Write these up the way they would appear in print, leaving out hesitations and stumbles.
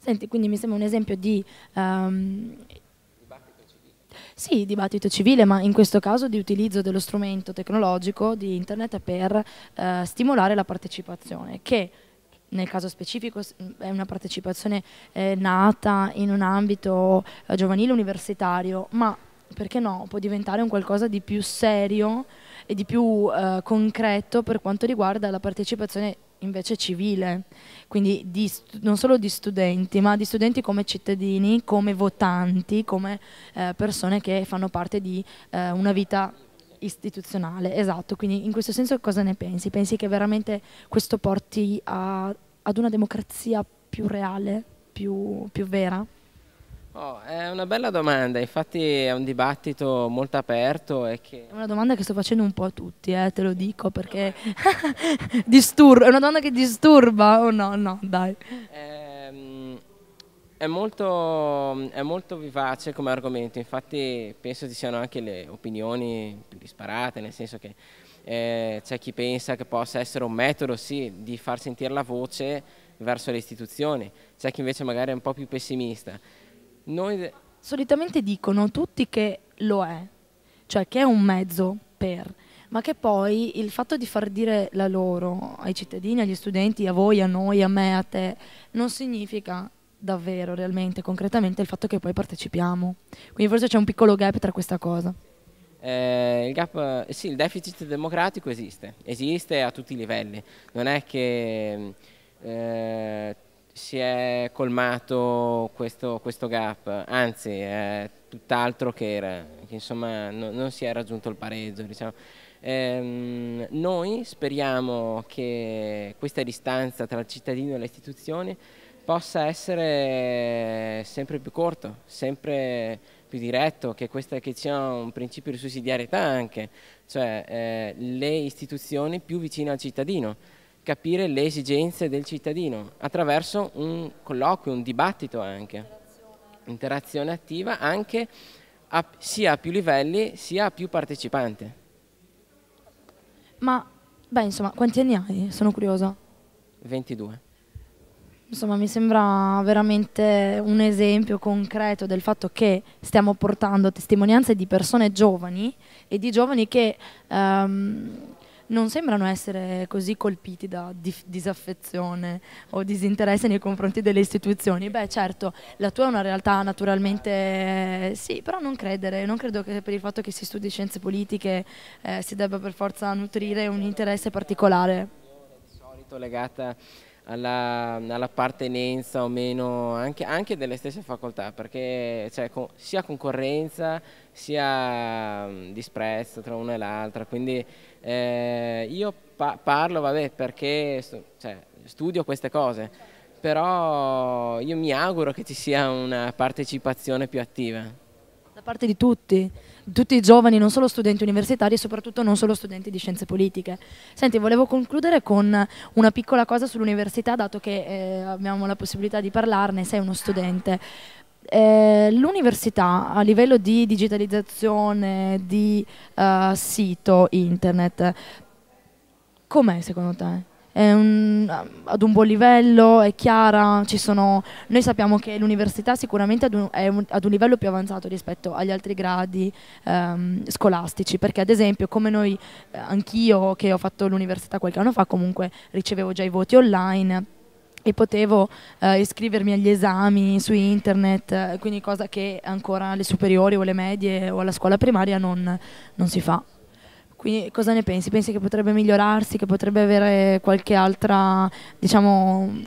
Senti, quindi mi sembra un esempio di sì, dibattito civile, ma in questo caso di utilizzo dello strumento tecnologico di internet per stimolare la partecipazione, che nel caso specifico è una partecipazione nata in un ambito giovanile universitario, ma perché no, può diventare un qualcosa di più serio e di più concreto per quanto riguarda la partecipazione invece civile, quindi non solo di studenti, ma di studenti come cittadini, come votanti, come persone che fanno parte di una vita istituzionale. Esatto, quindi in questo senso cosa ne pensi? Pensi che veramente questo porti ad una democrazia più reale, più vera? Oh, è una bella domanda, infatti è un dibattito molto aperto e che È una domanda che sto facendo un po' a tutti, te lo dico no, ma perché è una domanda che disturba o no? No, dai. è, è molto vivace come argomento, infatti penso ci siano anche le opinioni più disparate, nel senso che c'è chi pensa che possa essere un metodo, sì, di far sentire la voce verso le istituzioni, c'è chi invece magari è un po' più pessimista. Noi, Solitamente dicono tutti che lo è, cioè che è un mezzo per, ma che poi il fatto di far dire la loro ai cittadini, agli studenti, a voi, a noi, a me, a te, non significa davvero, realmente, concretamente il fatto che poi partecipiamo. Quindi forse c'è un piccolo gap tra questa cosa. il gap, sì, il deficit democratico esiste a tutti i livelli, non è che si è colmato questo gap, anzi è tutt'altro che era, che insomma non si è raggiunto il pareggio, diciamo. Noi speriamo che questa distanza tra il cittadino e le istituzioni possa essere sempre più corto, sempre più diretto, che ci sia un principio di sussidiarietà anche, cioè le istituzioni più vicine al cittadino, capire le esigenze del cittadino attraverso un colloquio, un dibattito anche, interazione attiva anche sia a più livelli sia a più partecipanti. Ma, beh, insomma, quanti anni hai? Sono curiosa. 22. Insomma, mi sembra veramente un esempio concreto del fatto che stiamo portando testimonianze di persone giovani e di giovani che non sembrano essere così colpiti da disaffezione o disinteresse nei confronti delle istituzioni. Beh, certo, la tua è una realtà naturalmente sì, però non credere, non credo che per il fatto che si studi scienze politiche si debba per forza nutrire un interesse particolare. Di solito legata all'appartenenza o meno anche delle stesse facoltà, perché c'è sia concorrenza sia disprezzo tra una e l'altra, quindi io parlo, vabbè, perché cioè, studio queste cose, però io mi auguro che ci sia una partecipazione più attiva. Da parte di tutti i giovani, non solo studenti universitari e soprattutto non solo studenti di scienze politiche. Senti, volevo concludere con una piccola cosa sull'università, dato che abbiamo la possibilità di parlarne, sei uno studente. L'università a livello di digitalizzazione, di sito internet, com'è secondo te? Ad un buon livello, è chiara, noi sappiamo che l'università sicuramente ad un livello più avanzato rispetto agli altri gradi scolastici, perché ad esempio come noi, anch'io che ho fatto l'università qualche anno fa, comunque ricevevo già i voti online e potevo iscrivermi agli esami su internet, quindi cosa che ancora alle superiori o alle medie o alla scuola primaria non si fa. Quindi cosa ne pensi? Pensi che potrebbe migliorarsi, che potrebbe avere qualche altra, diciamo,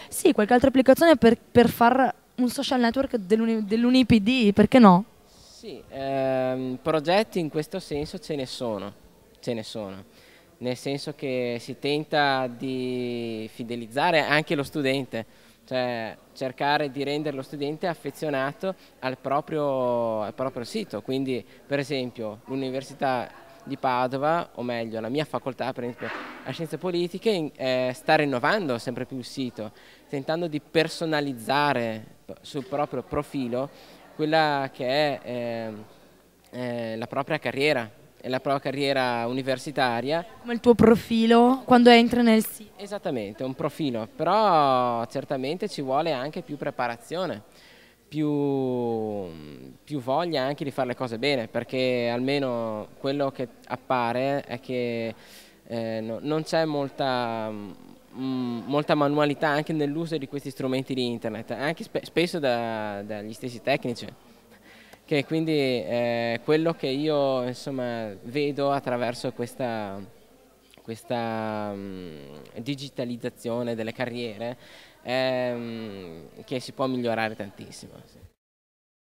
sì, qualche altra applicazione per far un social network dell'UniPD, perché no? Sì, progetti in questo senso ce ne sono, nel senso che si tenta di fidelizzare anche lo studente, cioè cercare di rendere lo studente affezionato al proprio sito, quindi per esempio l'Università di Padova, o meglio la mia facoltà, per esempio a Scienze Politiche, sta rinnovando sempre più il sito, tentando di personalizzare sul proprio profilo quella che è la propria carriera, la propria carriera universitaria. Come il tuo profilo quando entri nel sito. Esattamente, un profilo, però certamente ci vuole anche più preparazione, più voglia anche di fare le cose bene, perché almeno quello che appare è che non c'è molta manualità anche nell'uso di questi strumenti di internet, anche spesso dagli stessi tecnici, che quindi quello che io insomma vedo attraverso questa digitalizzazione delle carriere che si può migliorare tantissimo. Sì.